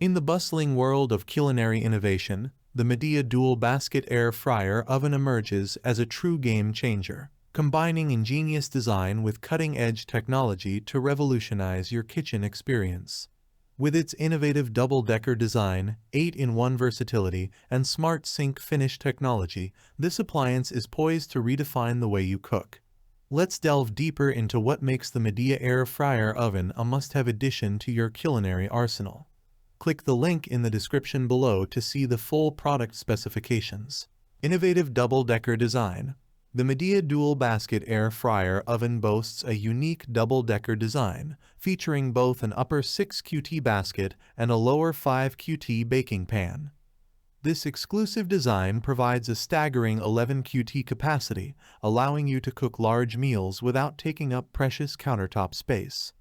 In the bustling world of culinary innovation, the Midea Dual Basket Air Fryer Oven emerges as a true game changer, combining ingenious design with cutting-edge technology to revolutionize your kitchen experience. With its innovative double-decker design, 8-in-1 versatility, and smart sink finish technology, this appliance is poised to redefine the way you cook. Let's delve deeper into what makes the Midea Air Fryer Oven a must-have addition to your culinary arsenal. Click the link in the description below to see the full product specifications. Innovative double-decker design. The Midea Dual Basket Air Fryer Oven boasts a unique double-decker design, featuring both an upper 6QT basket and a lower 5QT baking pan. This exclusive design provides a staggering 11QT capacity, allowing you to cook large meals without taking up precious countertop space.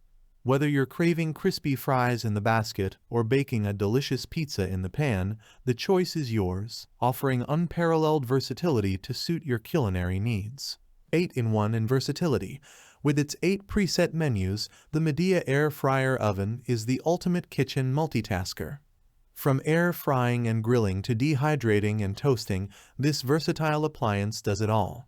Whether you're craving crispy fries in the basket or baking a delicious pizza in the pan, the choice is yours, offering unparalleled versatility to suit your culinary needs. 8-in-1 and versatility. With its 8 preset menus, the Midea Air Fryer Oven is the ultimate kitchen multitasker. From air frying and grilling to dehydrating and toasting, this versatile appliance does it all.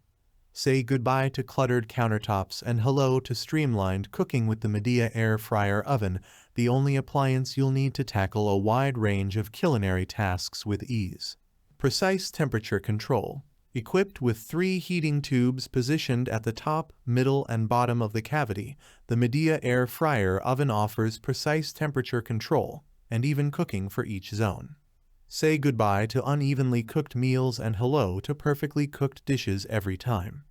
Say goodbye to cluttered countertops and hello to streamlined cooking with the Midea Air Fryer Oven, the only appliance you'll need to tackle a wide range of culinary tasks with ease. Precise temperature control. Equipped with 3 heating tubes positioned at the top, middle, and bottom of the cavity, the Midea Air Fryer Oven offers precise temperature control and even cooking for each zone. Say goodbye to unevenly cooked meals and hello to perfectly cooked dishes every time.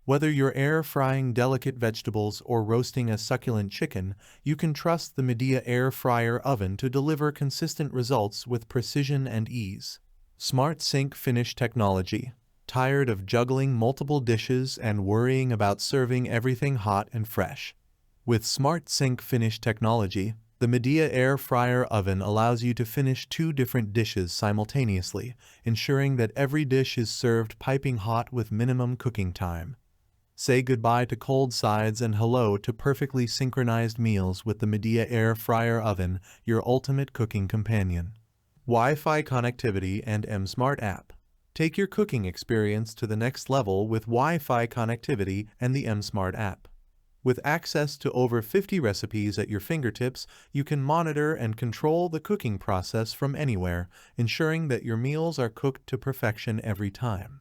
Whether you're air frying delicate vegetables or roasting a succulent chicken, you can trust the Midea Air Fryer Oven to deliver consistent results with precision and ease. Smart sink finish technology. Tired of juggling multiple dishes and worrying about serving everything hot and fresh? With smart sink finish technology, the Midea Air Fryer Oven allows you to finish 2 different dishes simultaneously, ensuring that every dish is served piping hot with minimum cooking time. Say goodbye to cold sides and hello to perfectly synchronized meals with the Midea Air Fryer Oven, your ultimate cooking companion. Wi-Fi connectivity and M-Smart app. Take your cooking experience to the next level with Wi-Fi connectivity and the M-Smart app. With access to over 50 recipes at your fingertips, you can monitor and control the cooking process from anywhere, ensuring that your meals are cooked to perfection every time.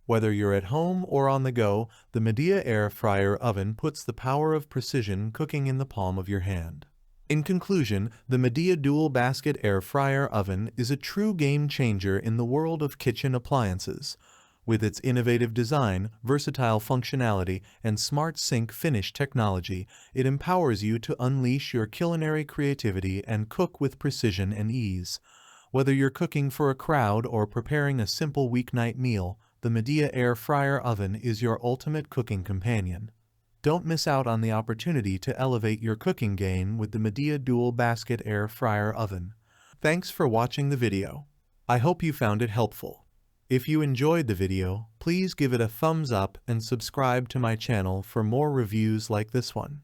Whether you're at home or on the go, the Midea Air Fryer Oven puts the power of precision cooking in the palm of your hand. In conclusion, the Midea Dual Basket Air Fryer Oven is a true game changer in the world of kitchen appliances. With its innovative design, versatile functionality, and smart sink finish technology, it empowers you to unleash your culinary creativity and cook with precision and ease. Whether you're cooking for a crowd or preparing a simple weeknight meal, the Midea Air Fryer Oven is your ultimate cooking companion. Don't miss out on the opportunity to elevate your cooking game with the Midea Dual Basket Air Fryer Oven. Thanks for watching the video. I hope you found it helpful. If you enjoyed the video, please give it a thumbs up and subscribe to my channel for more reviews like this one.